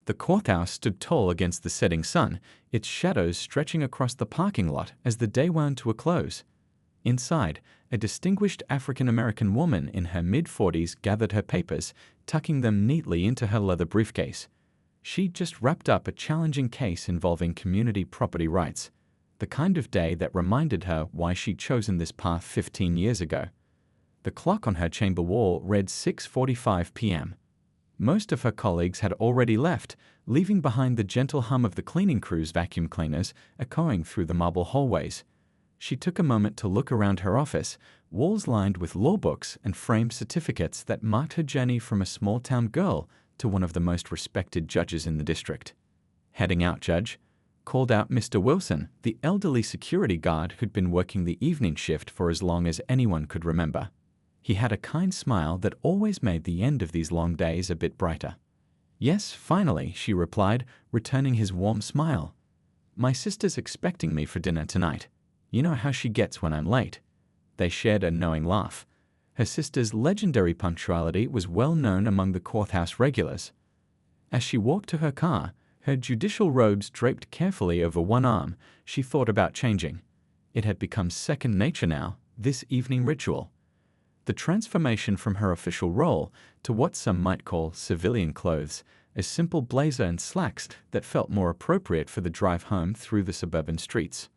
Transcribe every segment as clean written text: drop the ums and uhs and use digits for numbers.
The courthouse stood tall against the setting sun, its shadows stretching across the parking lot as the day wound to a close. Inside, a distinguished African-American woman in her mid-40s gathered her papers, tucking them neatly into her leather briefcase. She'd just wrapped up a challenging case involving community property rights, the kind of day that reminded her why she'd chosen this path 15 years ago. The clock on her chamber wall read 6:45 p.m. Most of her colleagues had already left, leaving behind the gentle hum of the cleaning crew's vacuum cleaners echoing through the marble hallways. She took a moment to look around her office, walls lined with law books and framed certificates that marked her journey from a small-town girl to one of the most respected judges in the district. "Heading out, Judge," called out Mr. Wilson, the elderly security guard who'd been working the evening shift for as long as anyone could remember. He had a kind smile that always made the end of these long days a bit brighter. "Yes, finally," she replied, returning his warm smile. "My sister's expecting me for dinner tonight. You know how she gets when I'm late." They shared a knowing laugh. Her sister's legendary punctuality was well known among the courthouse regulars. As she walked to her car, her judicial robes draped carefully over one arm, she thought about changing. It had become second nature now, this evening ritual. The transformation from her official role to what some might call civilian clothes, a simple blazer and slacks that felt more appropriate for the drive home through the suburban streets.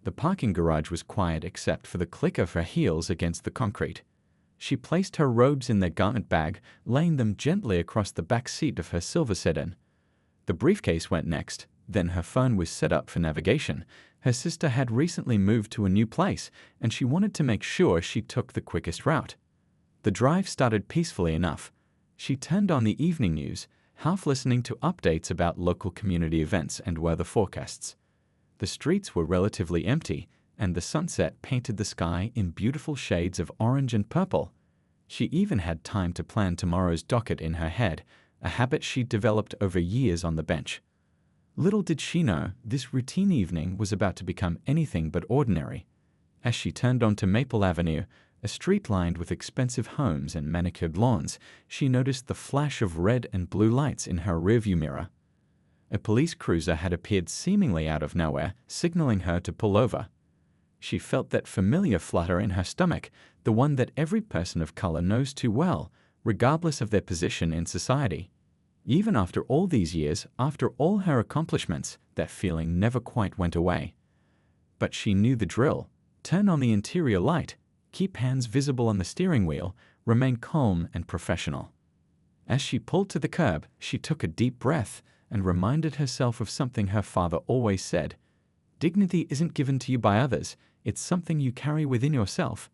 The parking garage was quiet except for the click of her heels against the concrete. She placed her robes in their garment bag, laying them gently across the back seat of her silver sedan. The briefcase went next, then her phone was set up for navigation. Her sister had recently moved to a new place, and she wanted to make sure she took the quickest route. The drive started peacefully enough. She turned on the evening news, half listening to updates about local community events and weather forecasts. The streets were relatively empty, and the sunset painted the sky in beautiful shades of orange and purple. She even had time to plan tomorrow's docket in her head, a habit she'd developed over years on the bench. Little did she know this routine evening was about to become anything but ordinary. As she turned onto Maple Avenue, a street lined with expensive homes and manicured lawns, she noticed the flash of red and blue lights in her rearview mirror. A police cruiser had appeared seemingly out of nowhere, signaling her to pull over. She felt that familiar flutter in her stomach, the one that every person of color knows too well, regardless of their position in society. Even after all these years, after all her accomplishments, that feeling never quite went away. But she knew the drill. Turn on the interior light, keep hands visible on the steering wheel, remain calm and professional. As she pulled to the curb, she took a deep breath and reminded herself of something her father always said. Dignity isn't given to you by others, it's something you carry within yourself.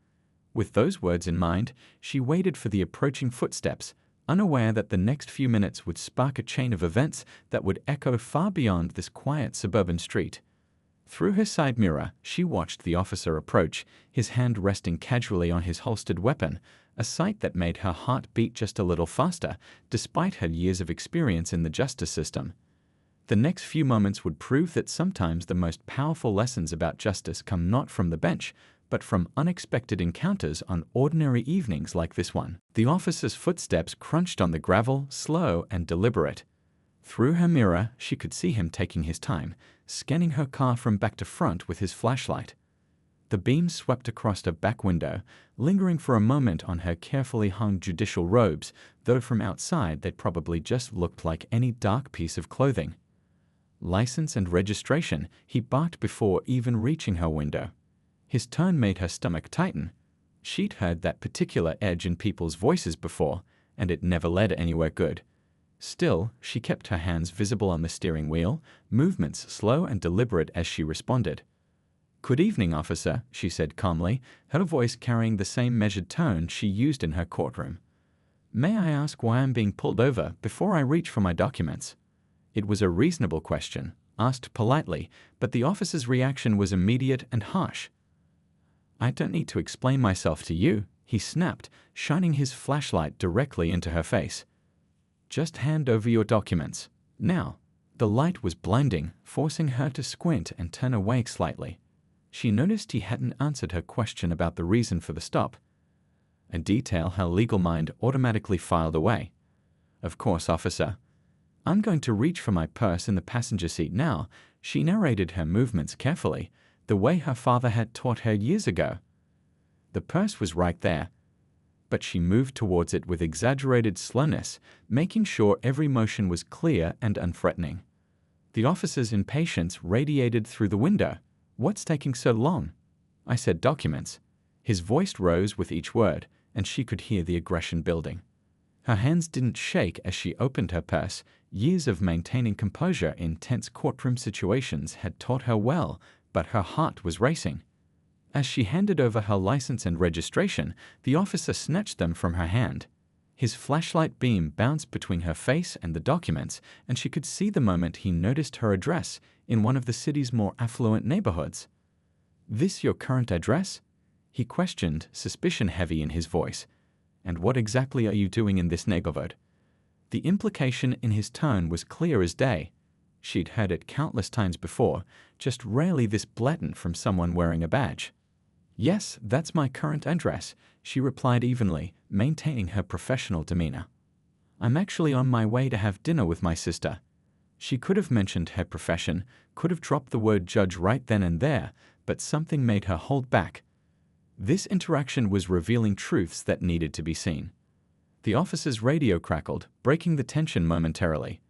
With those words in mind, she waited for the approaching footsteps, unaware that the next few minutes would spark a chain of events that would echo far beyond this quiet suburban street. Through her side mirror, she watched the officer approach, his hand resting casually on his holstered weapon, a sight that made her heart beat just a little faster, despite her years of experience in the justice system. The next few moments would prove that sometimes the most powerful lessons about justice come not from the bench, but from unexpected encounters on ordinary evenings like this one. The officer's footsteps crunched on the gravel, slow and deliberate. Through her mirror, she could see him taking his time, scanning her car from back to front with his flashlight. The beam swept across her back window, lingering for a moment on her carefully hung judicial robes, though from outside they probably just looked like any dark piece of clothing. "License and registration," he barked before even reaching her window. His tone made her stomach tighten. She'd heard that particular edge in people's voices before, and it never led anywhere good. Still, she kept her hands visible on the steering wheel, movements slow and deliberate as she responded. "Good evening, officer," she said calmly, her voice carrying the same measured tone she used in her courtroom. "May I ask why I'm being pulled over before I reach for my documents?" It was a reasonable question, asked politely, but the officer's reaction was immediate and harsh. "I don't need to explain myself to you," he snapped, shining his flashlight directly into her face. "Just hand over your documents. Now." The light was blinding, forcing her to squint and turn away slightly. She noticed he hadn't answered her question about the reason for the stop, a detail her legal mind automatically filed away. "Of course, officer." I'm going to reach for my purse in the passenger seat now. She narrated her movements carefully, the way her father had taught her years ago. The purse was right there, but she moved towards it with exaggerated slowness, making sure every motion was clear and unthreatening. The officer's impatience radiated through the window. "What's taking so long?" I said, "Documents." His voice rose with each word, and she could hear the aggression building. Her hands didn't shake as she opened her purse. Years of maintaining composure in tense courtroom situations had taught her well, but her heart was racing. As she handed over her license and registration, the officer snatched them from her hand. His flashlight beam bounced between her face and the documents, and she could see the moment he noticed her address in one of the city's more affluent neighborhoods. "This your current address?" he questioned, suspicion heavy in his voice. "And what exactly are you doing in this neighborhood?" The implication in his tone was clear as day. She'd heard it countless times before, just rarely this blatant from someone wearing a badge. "Yes, that's my current address," she replied evenly, maintaining her professional demeanor. "I'm actually on my way to have dinner with my sister." She could have mentioned her profession, could have dropped the word judge right then and there, but something made her hold back. This interaction was revealing truths that needed to be seen. The officer's radio crackled, breaking the tension momentarily.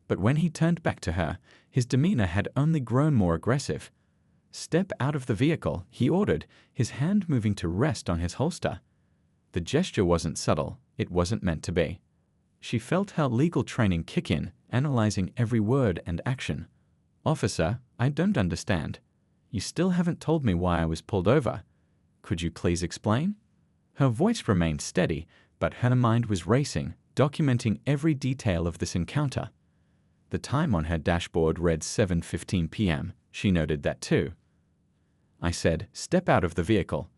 But when he turned back to her, his demeanor had only grown more aggressive. "Step out of the vehicle," he ordered, his hand moving to rest on his holster. The gesture wasn't subtle, it wasn't meant to be. She felt her legal training kick in, analyzing every word and action. "Officer, I don't understand. You still haven't told me why I was pulled over. Could you please explain?" Her voice remained steady, but her mind was racing, documenting every detail of this encounter. The time on her dashboard read 7:15 p.m. She noted that too. I said, "Step out of the vehicle."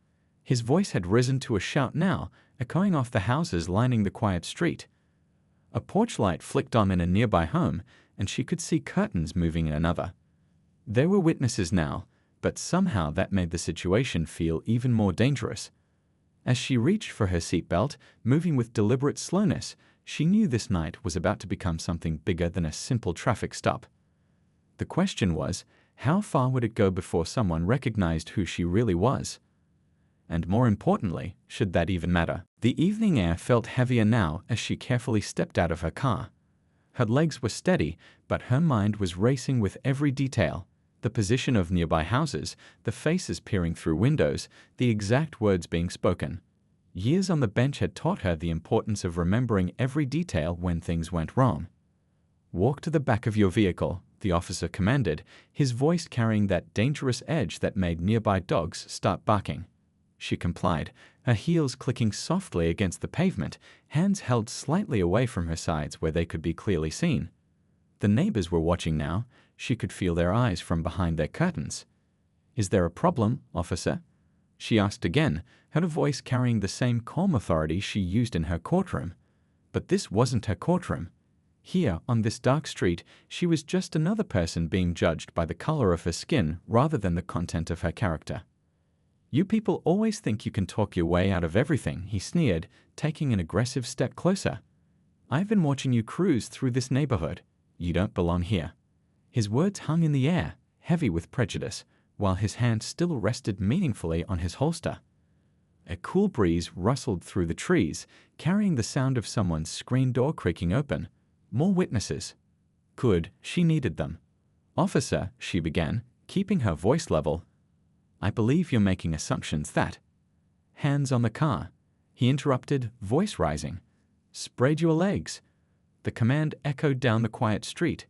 His voice had risen to a shout now, echoing off the houses lining the quiet street. A porch light flicked on in a nearby home, and she could see curtains moving in another. There were witnesses now, but somehow that made the situation feel even more dangerous. As she reached for her seatbelt, moving with deliberate slowness, she knew this night was about to become something bigger than a simple traffic stop. The question was, how far would it go before someone recognized who she really was? And more importantly, should that even matter? The evening air felt heavier now as she carefully stepped out of her car. Her legs were steady, but her mind was racing with every detail. The position of nearby houses, the faces peering through windows, the exact words being spoken. Years on the bench had taught her the importance of remembering every detail when things went wrong. "Walk to the back of your vehicle," the officer commanded, his voice carrying that dangerous edge that made nearby dogs start barking. She complied, her heels clicking softly against the pavement, hands held slightly away from her sides where they could be clearly seen. The neighbors were watching now. She could feel their eyes from behind their curtains. "Is there a problem, officer?" she asked again, her voice carrying the same calm authority she used in her courtroom. But this wasn't her courtroom. Here, on this dark street, she was just another person being judged by the color of her skin rather than the content of her character. "You people always think you can talk your way out of everything," he sneered, taking an aggressive step closer. "I've been watching you cruise through this neighborhood. You don't belong here." His words hung in the air, heavy with prejudice, while his hand still rested meaningfully on his holster. A cool breeze rustled through the trees, carrying the sound of someone's screen door creaking open. More witnesses. Good, she needed them. "Officer," she began, keeping her voice level, "I believe you're making assumptions that—" "Hands on the car," he interrupted, voice rising. "Spread your legs." The command echoed down the quiet street.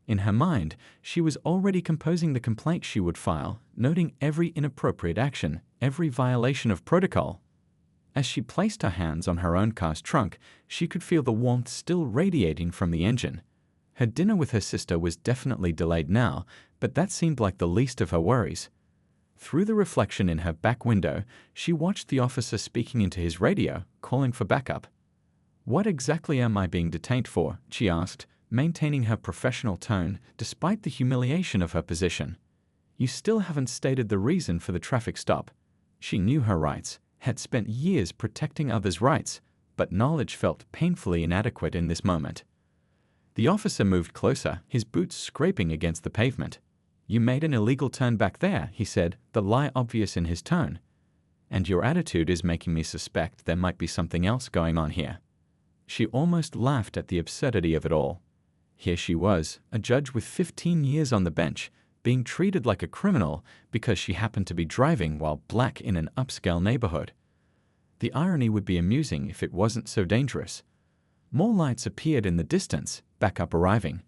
In her mind, she was already composing the complaint she would file, noting every inappropriate action, every violation of protocol. As she placed her hands on her own car's trunk, she could feel the warmth still radiating from the engine. Her dinner with her sister was definitely delayed now, but that seemed like the least of her worries. Through the reflection in her back window, she watched the officer speaking into his radio, calling for backup. "What exactly am I being detained for?" she asked, maintaining her professional tone despite the humiliation of her position. "You still haven't stated the reason for the traffic stop." She knew her rights, had spent years protecting others' rights, but knowledge felt painfully inadequate in this moment. The officer moved closer, his boots scraping against the pavement. "You made an illegal turn back there," he said, the lie obvious in his tone. "And your attitude is making me suspect there might be something else going on here." She almost laughed at the absurdity of it all. Here she was, a judge with 15 years on the bench, being treated like a criminal because she happened to be driving while black in an upscale neighborhood. The irony would be amusing if it wasn't so dangerous. More lights appeared in the distance, backup arriving.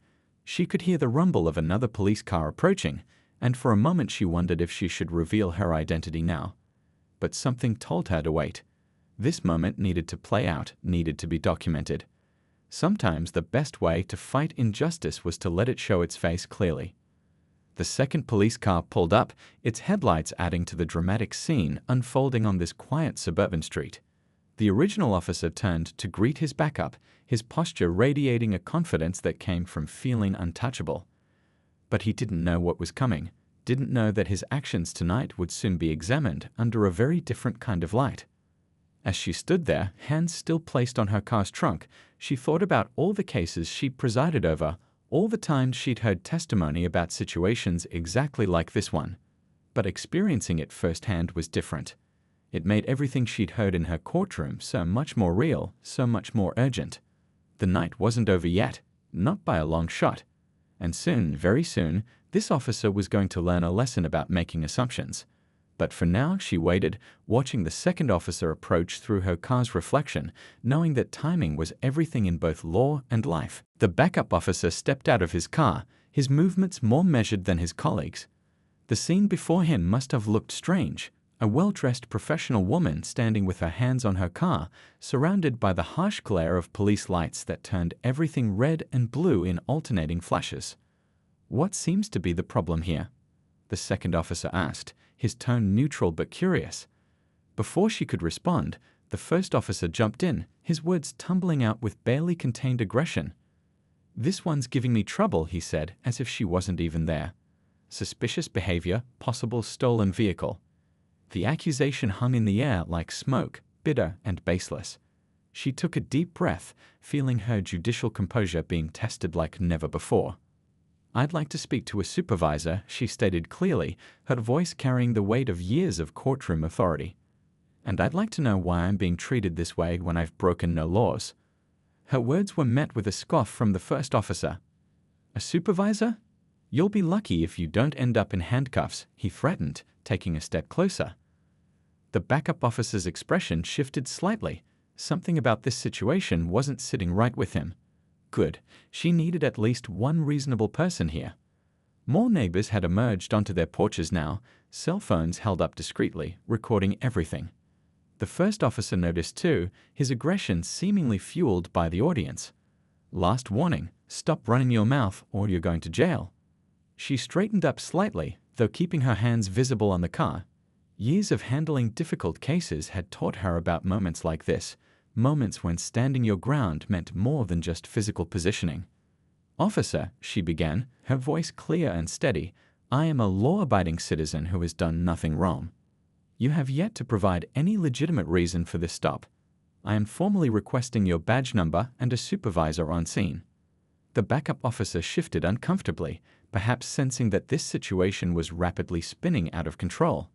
She could hear the rumble of another police car approaching, and for a moment she wondered if she should reveal her identity now. But something told her to wait. This moment needed to play out, needed to be documented. Sometimes the best way to fight injustice was to let it show its face clearly. The second police car pulled up, its headlights adding to the dramatic scene unfolding on this quiet suburban street. The original officer turned to greet his backup, his posture radiating a confidence that came from feeling untouchable. But he didn't know what was coming, didn't know that his actions tonight would soon be examined under a very different kind of light. As she stood there, hands still placed on her car's trunk, she thought about all the cases she'd presided over, all the times she'd heard testimony about situations exactly like this one. But experiencing it firsthand was different. It made everything she'd heard in her courtroom so much more real, so much more urgent. The night wasn't over yet, not by a long shot. And soon, very soon, this officer was going to learn a lesson about making assumptions. But for now, she waited, watching the second officer approach through her car's reflection, knowing that timing was everything in both law and life. The backup officer stepped out of his car, his movements more measured than his colleagues. The scene before him must have looked strange. A well-dressed professional woman standing with her hands on her car, surrounded by the harsh glare of police lights that turned everything red and blue in alternating flashes. "What seems to be the problem here?" the second officer asked, his tone neutral but curious. Before she could respond, the first officer jumped in, his words tumbling out with barely contained aggression. "This one's giving me trouble," he said, as if she wasn't even there. Suspicious behavior, possible stolen vehicle. The accusation hung in the air like smoke, bitter and baseless. She took a deep breath, feeling her judicial composure being tested like never before. "I'd like to speak to a supervisor," she stated clearly, her voice carrying the weight of years of courtroom authority. "And I'd like to know why I'm being treated this way when I've broken no laws." Her words were met with a scoff from the first officer. "A supervisor? You'll be lucky if you don't end up in handcuffs," he threatened, taking a step closer. The backup officer's expression shifted slightly. Something about this situation wasn't sitting right with him. Good. She needed at least one reasonable person here. More neighbors had emerged onto their porches now, cell phones held up discreetly, recording everything. The first officer noticed too, his aggression seemingly fueled by the audience. "Last warning, stop running your mouth or you're going to jail." She straightened up slightly, though keeping her hands visible on the car. Years of handling difficult cases had taught her about moments like this, moments when standing your ground meant more than just physical positioning. "Officer," she began, her voice clear and steady, "I am a law-abiding citizen who has done nothing wrong. You have yet to provide any legitimate reason for this stop. I am formally requesting your badge number and a supervisor on scene." The backup officer shifted uncomfortably, perhaps sensing that this situation was rapidly spinning out of control.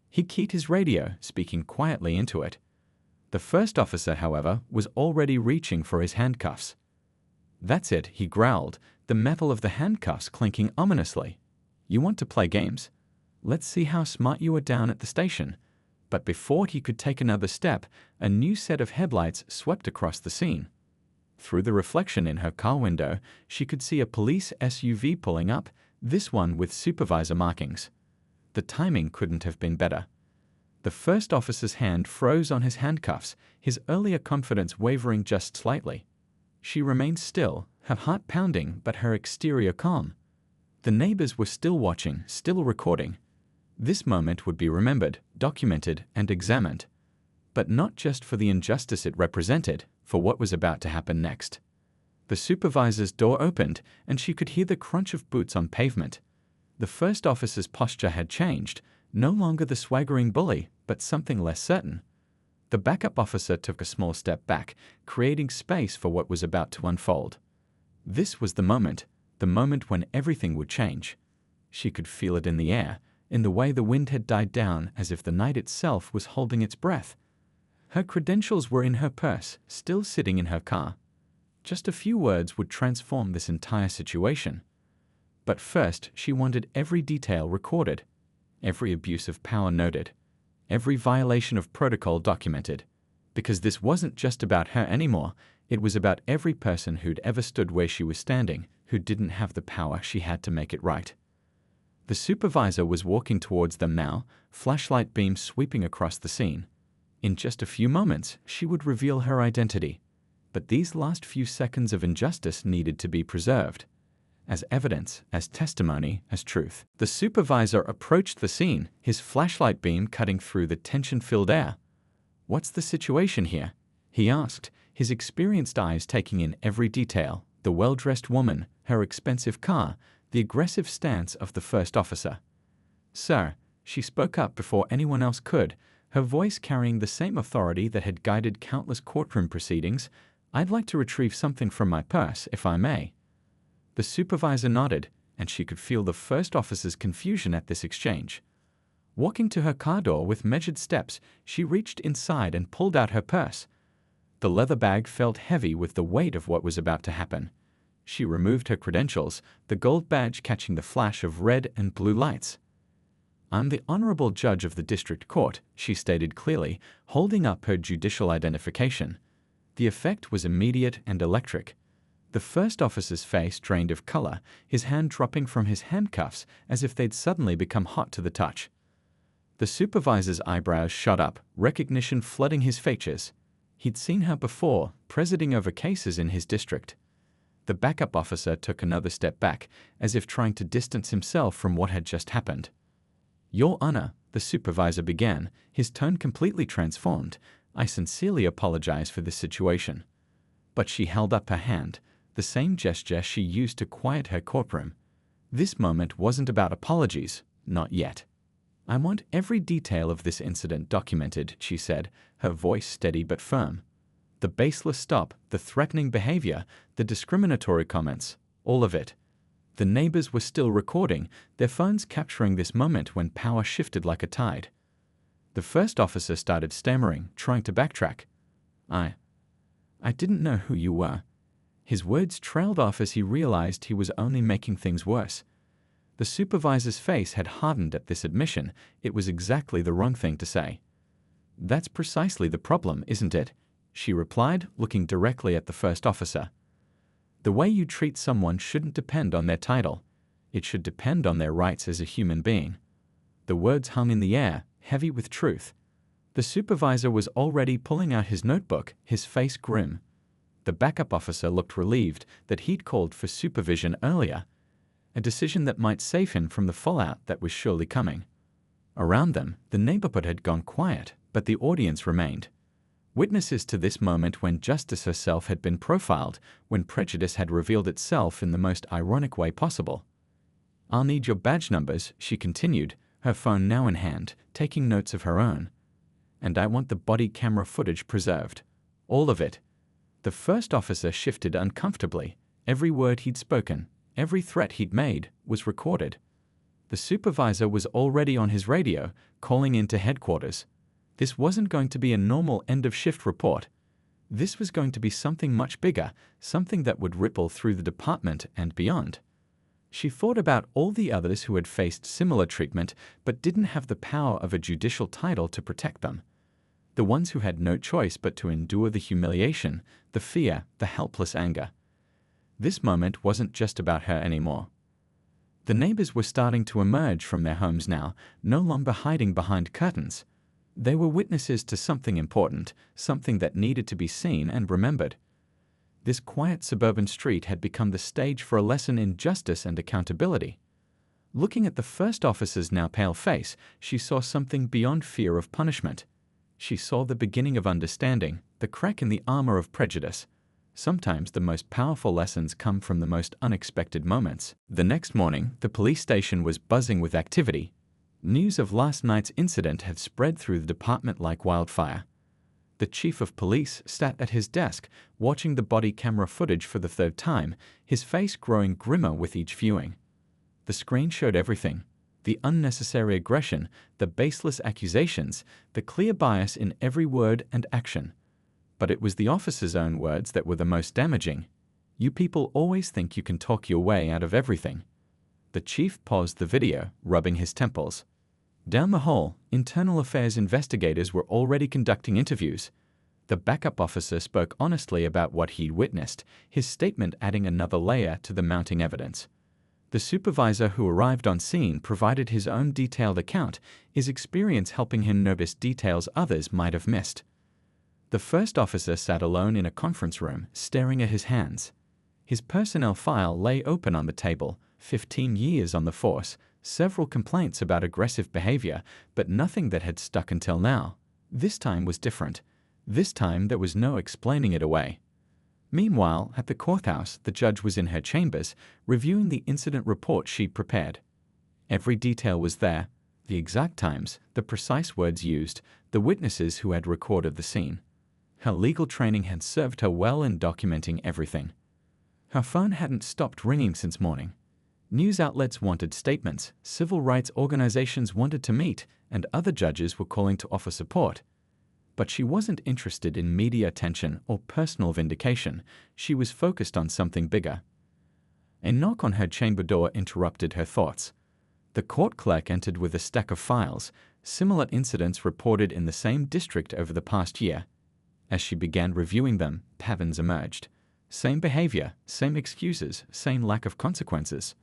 He keyed his radio, speaking quietly into it. The first officer, however, was already reaching for his handcuffs. "That's it," he growled, the metal of the handcuffs clinking ominously. "You want to play games? Let's see how smart you are down at the station." But before he could take another step, a new set of headlights swept across the scene. Through the reflection in her car window, she could see a police SUV pulling up, this one with supervisor markings. The timing couldn't have been better. The first officer's hand froze on his handcuffs, his earlier confidence wavering just slightly. She remained still, her heart pounding but her exterior calm. The neighbors were still watching, still recording. This moment would be remembered, documented, and examined. But not just for the injustice it represented, for what was about to happen next. The supervisor's door opened, and she could hear the crunch of boots on pavement. The first officer's posture had changed, no longer the swaggering bully, but something less certain. The backup officer took a small step back, creating space for what was about to unfold. This was the moment when everything would change. She could feel it in the air, in the way the wind had died down, as if the night itself was holding its breath. Her credentials were in her purse, still sitting in her car. Just a few words would transform this entire situation. But first, she wanted every detail recorded, every abuse of power noted, every violation of protocol documented. Because this wasn't just about her anymore, it was about every person who'd ever stood where she was standing, who didn't have the power she had to make it right. The supervisor was walking towards them now, flashlight beams sweeping across the scene. In just a few moments, she would reveal her identity. But these last few seconds of injustice needed to be preserved. As evidence, as testimony, as truth. The supervisor approached the scene, his flashlight beam cutting through the tension-filled air. "What's the situation here?" he asked, his experienced eyes taking in every detail: the well-dressed woman, her expensive car, the aggressive stance of the first officer. "Sir," she spoke up before anyone else could, her voice carrying the same authority that had guided countless courtroom proceedings, "I'd like to retrieve something from my purse, if I may." The supervisor nodded, and she could feel the first officer's confusion at this exchange. Walking to her car door with measured steps, she reached inside and pulled out her purse. The leather bag felt heavy with the weight of what was about to happen. She removed her credentials, the gold badge catching the flash of red and blue lights. "I'm the Honorable Judge of the District Court," she stated clearly, holding up her judicial identification. The effect was immediate and electric. The first officer's face drained of color, his hand dropping from his handcuffs as if they'd suddenly become hot to the touch. The supervisor's eyebrows shot up, recognition flooding his features. He'd seen her before, presiding over cases in his district. The backup officer took another step back, as if trying to distance himself from what had just happened. "Your Honor," the supervisor began, his tone completely transformed, "I sincerely apologize for this situation." But she held up her hand, the same gesture she used to quiet her courtroom. This moment wasn't about apologies, not yet. "I want every detail of this incident documented," she said, her voice steady but firm. The baseless stop, the threatening behavior, the discriminatory comments, all of it. The neighbors were still recording, their phones capturing this moment when power shifted like a tide. The first officer started stammering, trying to backtrack. I didn't know who you were." His words trailed off as he realized he was only making things worse. The supervisor's face had hardened at this admission. It was exactly the wrong thing to say. "That's precisely the problem, isn't it?" she replied, looking directly at the first officer. "The way you treat someone shouldn't depend on their title. It should depend on their rights as a human being." The words hung in the air, heavy with truth. The supervisor was already pulling out his notebook, his face grim. The backup officer looked relieved that he'd called for supervision earlier, a decision that might save him from the fallout that was surely coming. Around them, the neighborhood had gone quiet, but the audience remained. Witnesses to this moment when justice herself had been profiled, when prejudice had revealed itself in the most ironic way possible. "I'll need your badge numbers," she continued, her phone now in hand, taking notes of her own. "And I want the body camera footage preserved. All of it." The first officer shifted uncomfortably. Every word he'd spoken, every threat he'd made, was recorded. The supervisor was already on his radio, calling into headquarters. This wasn't going to be a normal end-of-shift report. This was going to be something much bigger, something that would ripple through the department and beyond. She thought about all the others who had faced similar treatment but didn't have the power of a judicial title to protect them. The ones who had no choice but to endure the humiliation, the fear, the helpless anger. This moment wasn't just about her anymore. The neighbors were starting to emerge from their homes now, no longer hiding behind curtains. They were witnesses to something important, something that needed to be seen and remembered. This quiet suburban street had become the stage for a lesson in justice and accountability. Looking at the first officer's now pale face, she saw something beyond fear of punishment. She saw the beginning of understanding, the crack in the armor of prejudice. Sometimes the most powerful lessons come from the most unexpected moments. The next morning, the police station was buzzing with activity. News of last night's incident had spread through the department like wildfire. The chief of police sat at his desk, watching the body camera footage for the third time, his face growing grimmer with each viewing. The screen showed everything: the unnecessary aggression, the baseless accusations, the clear bias in every word and action. But it was the officer's own words that were the most damaging. "You people always think you can talk your way out of everything." The chief paused the video, rubbing his temples. Down the hall, internal affairs investigators were already conducting interviews. The backup officer spoke honestly about what he'd witnessed, his statement adding another layer to the mounting evidence. The supervisor who arrived on scene provided his own detailed account, his experience helping him notice details others might have missed. The first officer sat alone in a conference room, staring at his hands. His personnel file lay open on the table, 15 years on the force, several complaints about aggressive behavior, but nothing that had stuck until now. This time was different. This time there was no explaining it away. Meanwhile, at the courthouse, the judge was in her chambers, reviewing the incident report she'd prepared. Every detail was there: the exact times, the precise words used, the witnesses who had recorded the scene. Her legal training had served her well in documenting everything. Her phone hadn't stopped ringing since morning. News outlets wanted statements, civil rights organizations wanted to meet, and other judges were calling to offer support. But she wasn't interested in media attention or personal vindication. She was focused on something bigger. A knock on her chamber door interrupted her thoughts. The court clerk entered with a stack of files, similar incidents reported in the same district over the past year. As she began reviewing them, patterns emerged. Same behavior, same excuses, same lack of consequences.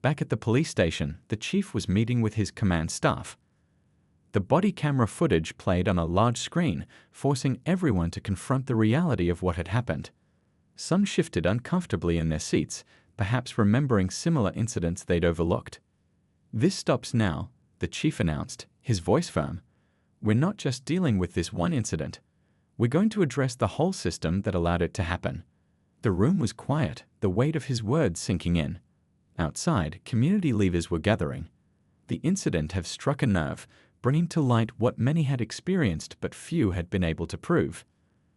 Back at the police station, the chief was meeting with his command staff. The body camera footage played on a large screen, forcing everyone to confront the reality of what had happened. Some shifted uncomfortably in their seats, perhaps remembering similar incidents they'd overlooked. "This stops now," the chief announced, his voice firm. "We're not just dealing with this one incident. We're going to address the whole system that allowed it to happen." The room was quiet, the weight of his words sinking in. Outside, community leaders were gathering. The incident had struck a nerve, bringing to light what many had experienced but few had been able to prove.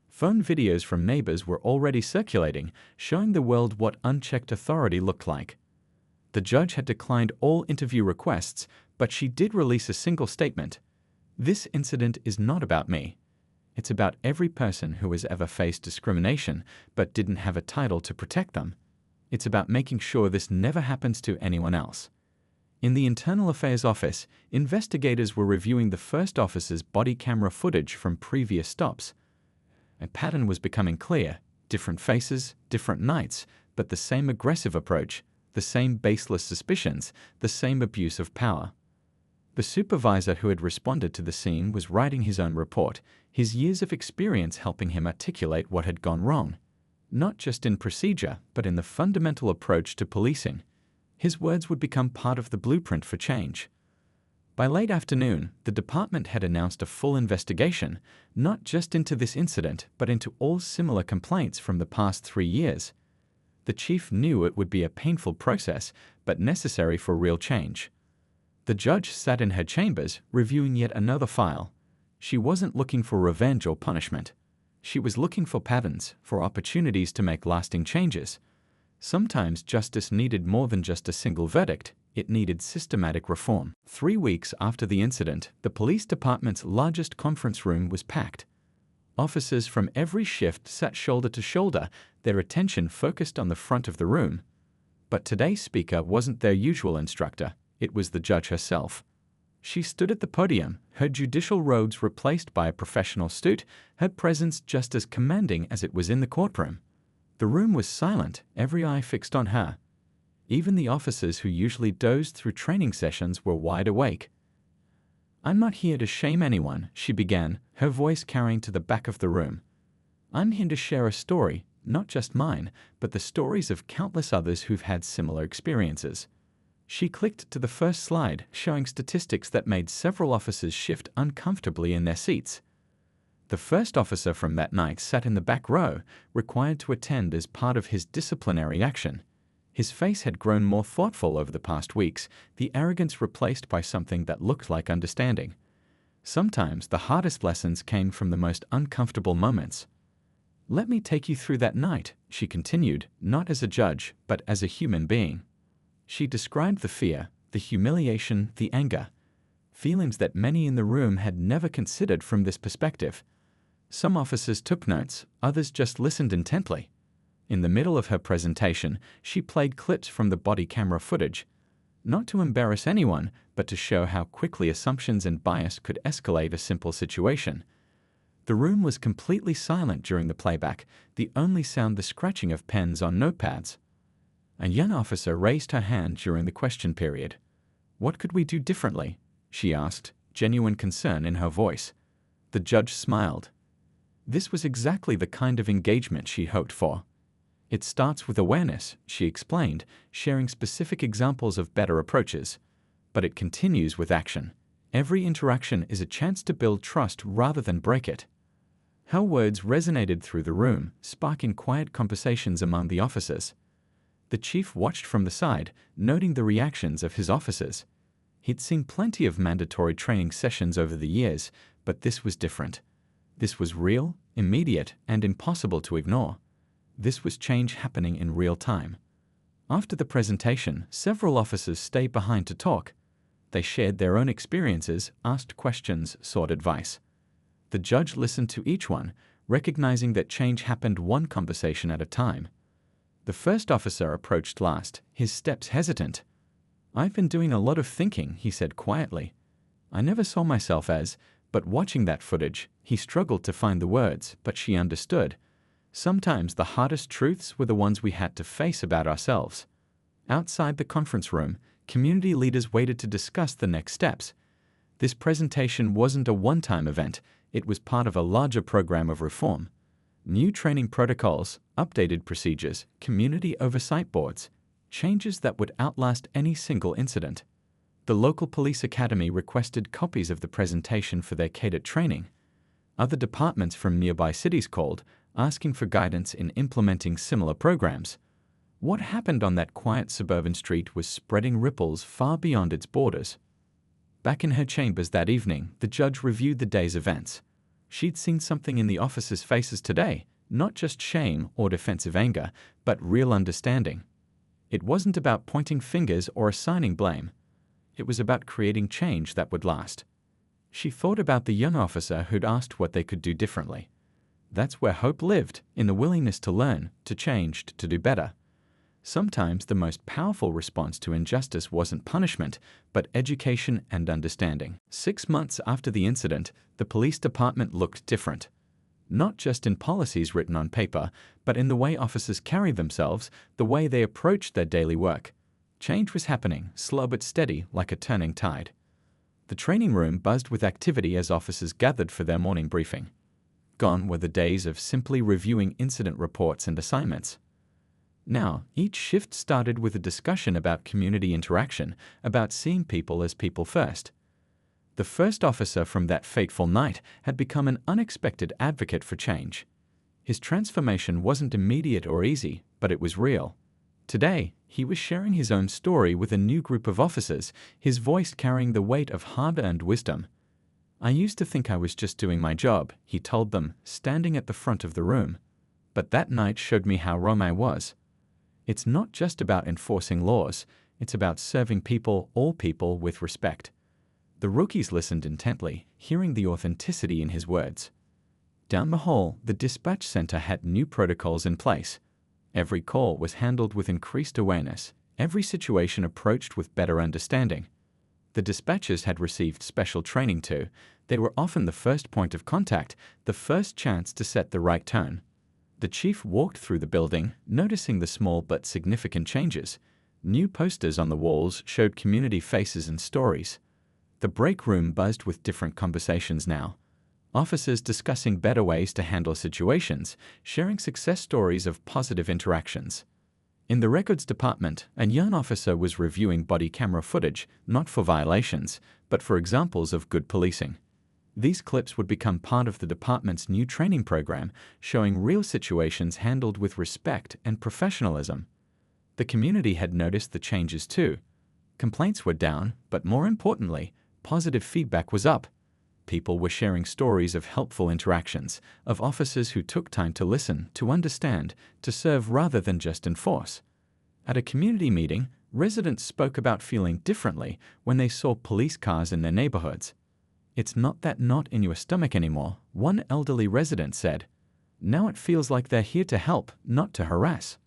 Phone videos from neighbors were already circulating, showing the world what unchecked authority looked like. The judge had declined all interview requests, but she did release a single statement: "This incident is not about me. It's about every person who has ever faced discrimination but didn't have a title to protect them. It's about making sure this never happens to anyone else." In the Internal Affairs Office, investigators were reviewing the first officer's body camera footage from previous stops. A pattern was becoming clear: different faces, different nights, but the same aggressive approach, the same baseless suspicions, the same abuse of power. The supervisor who had responded to the scene was writing his own report, his years of experience helping him articulate what had gone wrong, not just in procedure, but in the fundamental approach to policing. His words would become part of the blueprint for change. By late afternoon, the department had announced a full investigation, not just into this incident, but into all similar complaints from the past 3 years. The chief knew it would be a painful process, but necessary for real change. The judge sat in her chambers, reviewing yet another file. She wasn't looking for revenge or punishment. She was looking for patterns, for opportunities to make lasting changes. Sometimes justice needed more than just a single verdict. It needed systematic reform. 3 weeks after the incident, the police department's largest conference room was packed. Officers from every shift sat shoulder to shoulder, their attention focused on the front of the room. But today's speaker wasn't their usual instructor. It was the judge herself. She stood at the podium, her judicial robes replaced by a professional suit, her presence just as commanding as it was in the courtroom. The room was silent, every eye fixed on her. Even the officers who usually dozed through training sessions were wide awake. "I'm not here to shame anyone," she began, her voice carrying to the back of the room. "I'm here to share a story, not just mine, but the stories of countless others who've had similar experiences." She clicked to the first slide, showing statistics that made several officers shift uncomfortably in their seats. The first officer from that night sat in the back row, required to attend as part of his disciplinary action. His face had grown more thoughtful over the past weeks, the arrogance replaced by something that looked like understanding. Sometimes the hardest lessons came from the most uncomfortable moments. "Let me take you through that night," she continued, not as a judge, but as a human being. She described the fear, the humiliation, the anger, feelings that many in the room had never considered from this perspective. Some officers took notes, others just listened intently. In the middle of her presentation, she played clips from the body camera footage, not to embarrass anyone, but to show how quickly assumptions and bias could escalate a simple situation. The room was completely silent during the playback, the only sound the scratching of pens on notepads. A young officer raised her hand during the question period. "What could we do differently?" she asked, genuine concern in her voice. The judge smiled. This was exactly the kind of engagement she hoped for. "It starts with awareness," she explained, sharing specific examples of better approaches. "But it continues with action. Every interaction is a chance to build trust rather than break it." Her words resonated through the room, sparking quiet conversations among the officers. The chief watched from the side, noting the reactions of his officers. He'd seen plenty of mandatory training sessions over the years, but this was different. This was real, immediate, and impossible to ignore. This was change happening in real time. After the presentation, several officers stayed behind to talk. They shared their own experiences, asked questions, sought advice. The judge listened to each one, recognizing that change happened one conversation at a time. The first officer approached last, his steps hesitant. "I've been doing a lot of thinking," he said quietly. "I never saw myself as," but watching that footage, he struggled to find the words, but she understood. Sometimes the hardest truths were the ones we had to face about ourselves. Outside the conference room, community leaders waited to discuss the next steps. This presentation wasn't a one-time event, it was part of a larger program of reform. New training protocols, updated procedures, community oversight boards, changes that would outlast any single incident. The local police academy requested copies of the presentation for their cadet training. Other departments from nearby cities called, asking for guidance in implementing similar programs. What happened on that quiet suburban street was spreading ripples far beyond its borders. Back in her chambers that evening, the judge reviewed the day's events. She'd seen something in the officers' faces today, not just shame or defensive anger, but real understanding. It wasn't about pointing fingers or assigning blame. It was about creating change that would last. She thought about the young officer who'd asked what they could do differently. That's where hope lived, in the willingness to learn, to change, to do better. Sometimes the most powerful response to injustice wasn't punishment, but education and understanding. 6 months after the incident, the police department looked different. Not just in policies written on paper, but in the way officers carried themselves, the way they approached their daily work. Change was happening, slow but steady, like a turning tide. The training room buzzed with activity as officers gathered for their morning briefing. Gone were the days of simply reviewing incident reports and assignments. Now, each shift started with a discussion about community interaction, about seeing people as people first. The first officer from that fateful night had become an unexpected advocate for change. His transformation wasn't immediate or easy, but it was real. Today, he was sharing his own story with a new group of officers, his voice carrying the weight of hard-earned wisdom. "I used to think I was just doing my job," he told them, standing at the front of the room. "But that night showed me how wrong I was. It's not just about enforcing laws, it's about serving people, all people, with respect." The rookies listened intently, hearing the authenticity in his words. Down the hall, the dispatch center had new protocols in place. Every call was handled with increased awareness, every situation approached with better understanding. The dispatchers had received special training too. They were often the first point of contact, the first chance to set the right tone. The chief walked through the building, noticing the small but significant changes. New posters on the walls showed community faces and stories. The break room buzzed with different conversations now. Officers discussing better ways to handle situations, sharing success stories of positive interactions. In the records department, a young officer was reviewing body camera footage, not for violations, but for examples of good policing. These clips would become part of the department's new training program, showing real situations handled with respect and professionalism. The community had noticed the changes too. Complaints were down, but more importantly, positive feedback was up. People were sharing stories of helpful interactions, of officers who took time to listen, to understand, to serve rather than just enforce. At a community meeting, residents spoke about feeling differently when they saw police cars in their neighborhoods. "It's not that knot in your stomach anymore," one elderly resident said. "Now it feels like they're here to help, not to harass."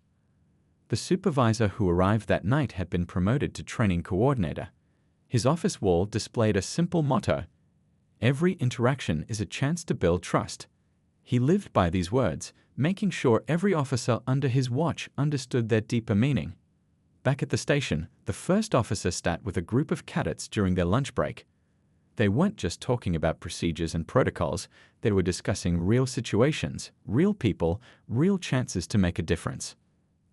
The supervisor who arrived that night had been promoted to training coordinator. His office wall displayed a simple motto: "Every interaction is a chance to build trust." He lived by these words, making sure every officer under his watch understood their deeper meaning. Back at the station, the first officer sat with a group of cadets during their lunch break. They weren't just talking about procedures and protocols, they were discussing real situations, real people, real chances to make a difference.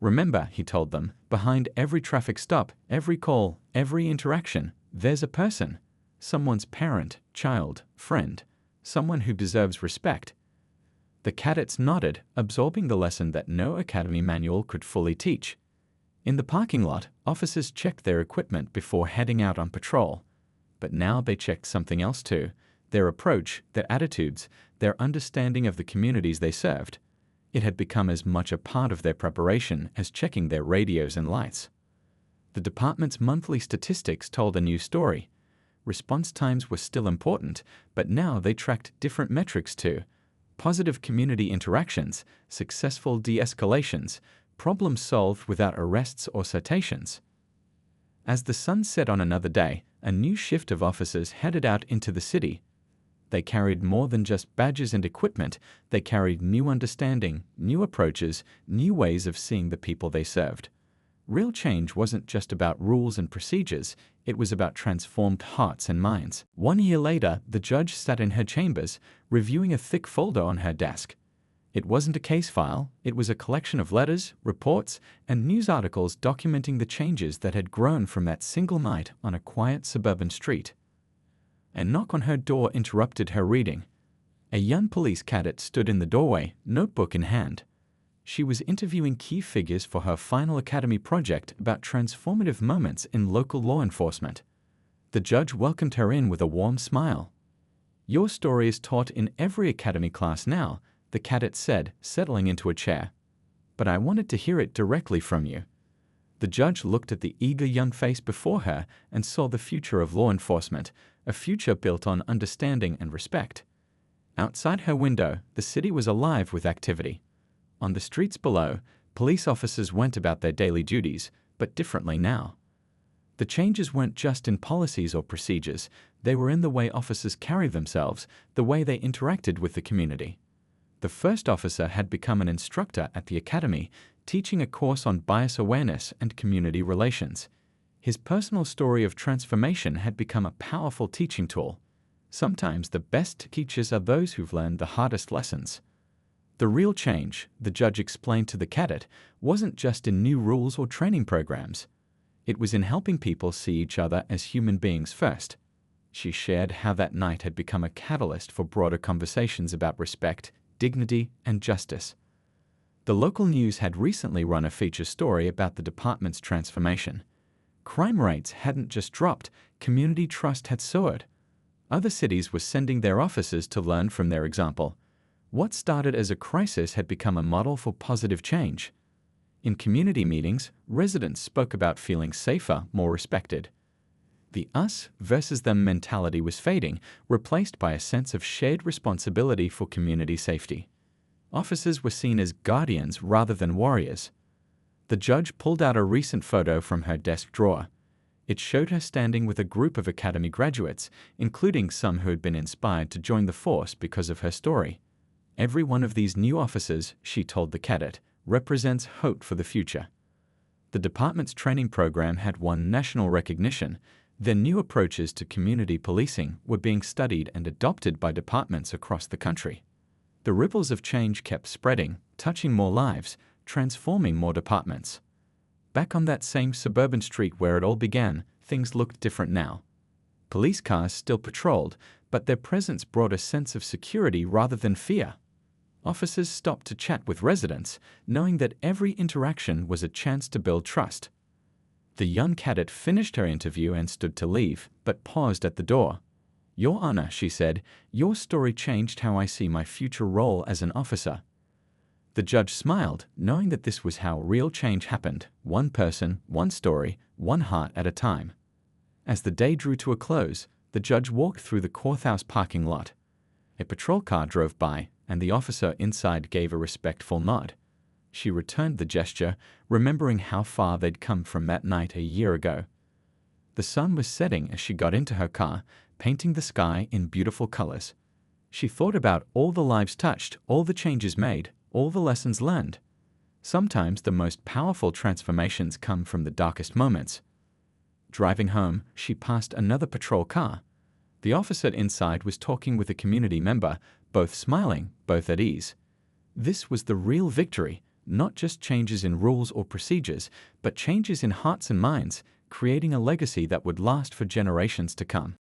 "Remember," he told them, "behind every traffic stop, every call, every interaction, there's a person. Someone's parent, child, friend, someone who deserves respect." The cadets nodded, absorbing the lesson that no academy manual could fully teach. In the parking lot, officers checked their equipment before heading out on patrol. But now they checked something else too: their approach, their attitudes, their understanding of the communities they served. It had become as much a part of their preparation as checking their radios and lights. The department's monthly statistics told a new story. Response times were still important, but now they tracked different metrics too: positive community interactions, successful de-escalations, problems solved without arrests or citations. As the sun set on another day, a new shift of officers headed out into the city. They carried more than just badges and equipment. They carried new understanding, new approaches, new ways of seeing the people they served. Real change wasn't just about rules and procedures, it was about transformed hearts and minds. 1 year later, the judge sat in her chambers, reviewing a thick folder on her desk. It wasn't a case file, it was a collection of letters, reports, and news articles documenting the changes that had grown from that single night on a quiet suburban street. A knock on her door interrupted her reading. A young police cadet stood in the doorway, notebook in hand. She was interviewing key figures for her final academy project about transformative moments in local law enforcement. The judge welcomed her in with a warm smile. "Your story is taught in every academy class now," the cadet said, settling into a chair. "But I wanted to hear it directly from you." The judge looked at the eager young face before her and saw the future of law enforcement, a future built on understanding and respect. Outside her window, the city was alive with activity. On the streets below, police officers went about their daily duties, but differently now. The changes weren't just in policies or procedures, they were in the way officers carried themselves, the way they interacted with the community. The first officer had become an instructor at the academy, teaching a course on bias awareness and community relations. His personal story of transformation had become a powerful teaching tool. Sometimes the best teachers are those who've learned the hardest lessons. The real change, the judge explained to the cadet, wasn't just in new rules or training programs. It was in helping people see each other as human beings first. She shared how that night had become a catalyst for broader conversations about respect, dignity, and justice. The local news had recently run a feature story about the department's transformation. Crime rates hadn't just dropped, community trust had soared. Other cities were sending their officers to learn from their example. What started as a crisis had become a model for positive change. In community meetings, residents spoke about feeling safer, more respected. The us versus them mentality was fading, replaced by a sense of shared responsibility for community safety. Officers were seen as guardians rather than warriors. The judge pulled out a recent photo from her desk drawer. It showed her standing with a group of academy graduates, including some who had been inspired to join the force because of her story. "Every one of these new officers," she told the cadet, "represents hope for the future." The department's training program had won national recognition. Their new approaches to community policing were being studied and adopted by departments across the country. The ripples of change kept spreading, touching more lives, transforming more departments. Back on that same suburban street where it all began, things looked different now. Police cars still patrolled, but their presence brought a sense of security rather than fear. Officers stopped to chat with residents, knowing that every interaction was a chance to build trust. The young cadet finished her interview and stood to leave, but paused at the door. "Your Honor," she said, "your story changed how I see my future role as an officer." The judge smiled, knowing that this was how real change happened, one person, one story, one heart at a time. As the day drew to a close, the judge walked through the courthouse parking lot. A patrol car drove by, and the officer inside gave a respectful nod. She returned the gesture, remembering how far they'd come from that night a year ago. The sun was setting as she got into her car, painting the sky in beautiful colors. She thought about all the lives touched, all the changes made, all the lessons learned. Sometimes the most powerful transformations come from the darkest moments. Driving home, she passed another patrol car. The officer inside was talking with a community member, both smiling, both at ease. This was the real victory, not just changes in rules or procedures, but changes in hearts and minds, creating a legacy that would last for generations to come.